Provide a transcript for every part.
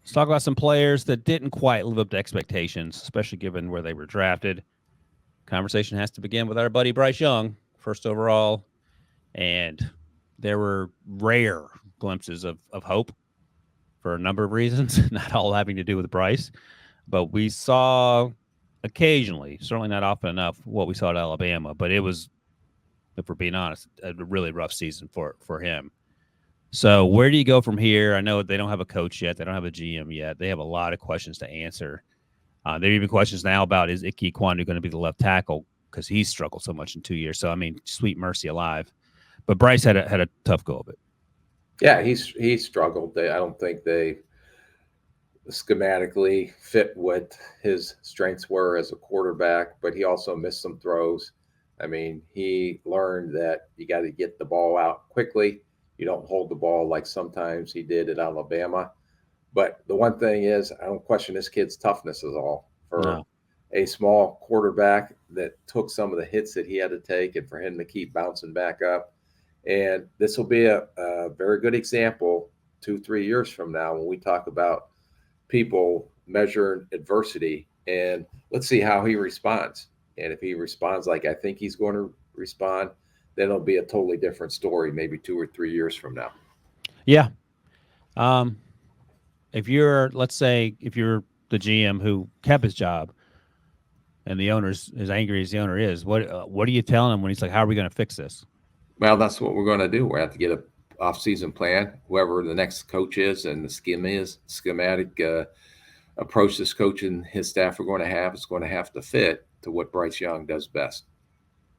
Let's talk about some players that didn't quite live up to expectations, especially given where they were drafted. Conversation has to begin with our buddy Bryce Young, first overall, and there were rare glimpses of hope for a number of reasons, not all having to do with Bryce, but we saw occasionally, certainly not often enough, what we saw at Alabama. But it was, if we're being honest, a really rough season for him. So where do you go from here? I know they don't have a coach yet. They don't have a GM yet. They have a lot of questions to answer. There are even questions now about, is Ike Kwandu going to be the left tackle, because he's struggled so much in 2 years. So, I mean, sweet mercy alive. But Bryce had a tough go of it. Yeah, he struggled. I don't think they schematically fit what his strengths were as a quarterback, but he also missed some throws. I mean, he learned that you got to get the ball out quickly. You don't hold the ball like sometimes he did at Alabama. But the one thing is, I don't question this kid's toughness at all. For No. a small quarterback that took some of the hits that he had to take, and for him to keep bouncing back up. And this will be a very good example 2, 3 years from now when we talk about people measuring adversity. And let's see how he responds. And if he responds like I think he's going to respond, then it'll be a totally different story, maybe 2 or 3 years from now. Yeah. Um, if you're, let's say, if you're the GM who kept his job and the owner's as angry as the owner is, what are you telling him when he's like, how are we going to fix this? Well, that's what we're going to do. We have to get a off-season plan. Whoever the next coach is and the schematic approach this coach and his staff are going to have is going to have to fit to what Bryce Young does best.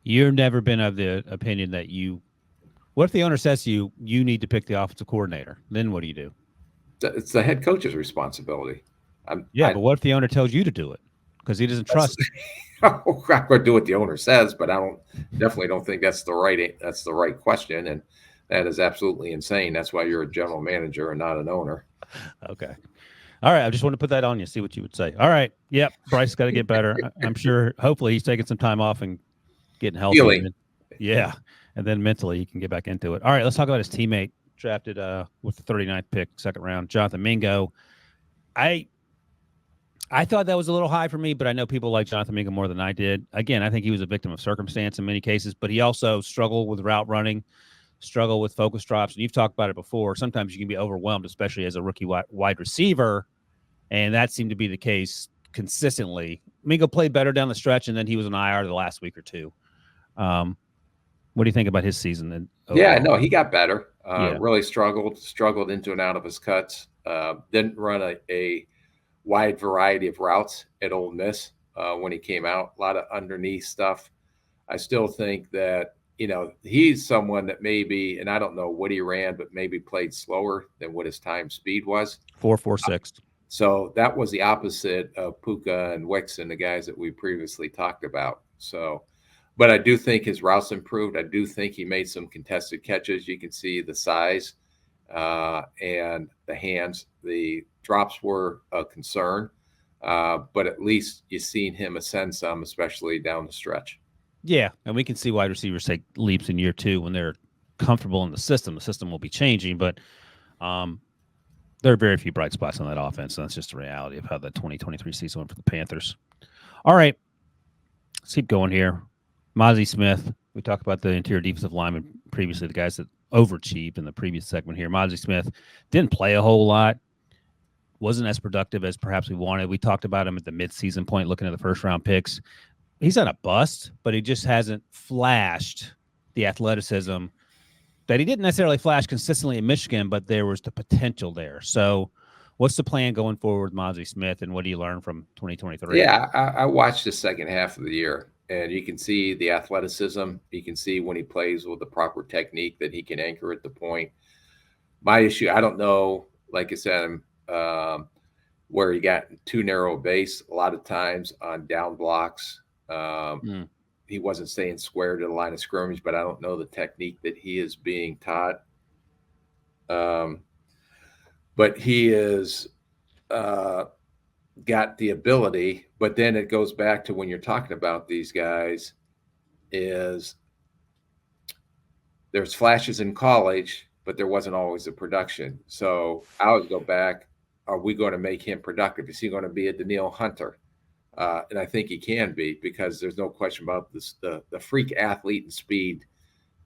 You've never been of the opinion that what if the owner says to you, you need to pick the offensive coordinator? Then what do you do? It's the head coach's responsibility. Yeah, but what if the owner tells you to do it because he doesn't that's, trust you? I'm not going to do what the owner says, but I definitely don't think that's the right question, and that is absolutely insane. That's why you're a general manager and not an owner. Okay. All right. I just want to put that on you, see what you would say. All right. Yep. Bryce got to get better. I'm sure, hopefully, he's taking some time off and getting healthy. Healing. Yeah. And then mentally, he can get back into it. All right. Let's talk about his teammate drafted with the 39th pick, second round, Jonathan Mingo. I thought that was a little high for me, but I know people like Jonathan Mingo more than I did. Again, I think he was a victim of circumstance in many cases, but he also struggled with route running, struggled with focus drops. And you've talked about it before. Sometimes you can be overwhelmed, especially as a rookie wide receiver. And that seemed to be the case consistently. Mingo played better down the stretch, and then he was an IR the last week or two. What do you think about his season? Yeah, no, he got better. Yeah. Really struggled into and out of his cuts. Didn't run a wide variety of routes at Ole Miss when he came out. A lot of underneath stuff. I still think that he's someone that maybe, and I don't know what he ran, but maybe played slower than what his time speed was. 4.46. So that was the opposite of Puka and Wicks and the guys that we previously talked about. So, but I do think his routes improved. I do think he made some contested catches. You can see the size and the hands. The drops were a concern, but at least you've seen him ascend some, especially down the stretch. Yeah, and we can see wide receivers take leaps in year two when they're comfortable in the system. The system will be changing, but there are very few bright spots on that offense, and that's just the reality of how the 2023 season went for the Panthers. All right, let's keep going here. Mazy Smith, we talked about the interior defensive lineman previously, the guys that overachieved in the previous segment here. Mazy Smith didn't play a whole lot, wasn't as productive as perhaps we wanted. We talked about him at the midseason point, looking at the first-round picks. He's not a bust, but he just hasn't flashed the athleticism that he didn't necessarily flash consistently in Michigan, but there was the potential there. So what's the plan going forward with Mazy Smith, and what do you learn from 2023? Yeah, I watched the second half of the year, and you can see the athleticism. You can see when he plays with the proper technique that he can anchor at the point. My issue, I don't know, like I said, where he got too narrow a base a lot of times on down blocks. He wasn't staying square to the line of scrimmage, but I don't know the technique that he is being taught. But he is got the ability, but then it goes back to when you're talking about these guys is there's flashes in college, but there wasn't always the production. So I always go back are we going to make him productive? Is he going to be a Danielle Hunter? And I think he can be, because there's no question about this, the freak athlete and speed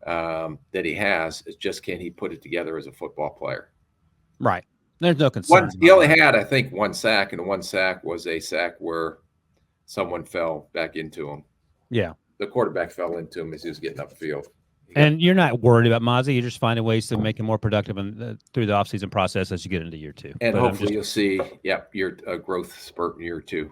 that he has. It's just, can he put it together as a football player? Right. There's no concern. He only had, I think, one sack, and one sack was a sack where someone fell back into him. Yeah. The quarterback fell into him as he was getting upfield. And you're not worried about Mazy. You're just finding ways to make him more productive through the offseason process as you get into year 2. And hopefully you'll see, your growth spurt in year 2.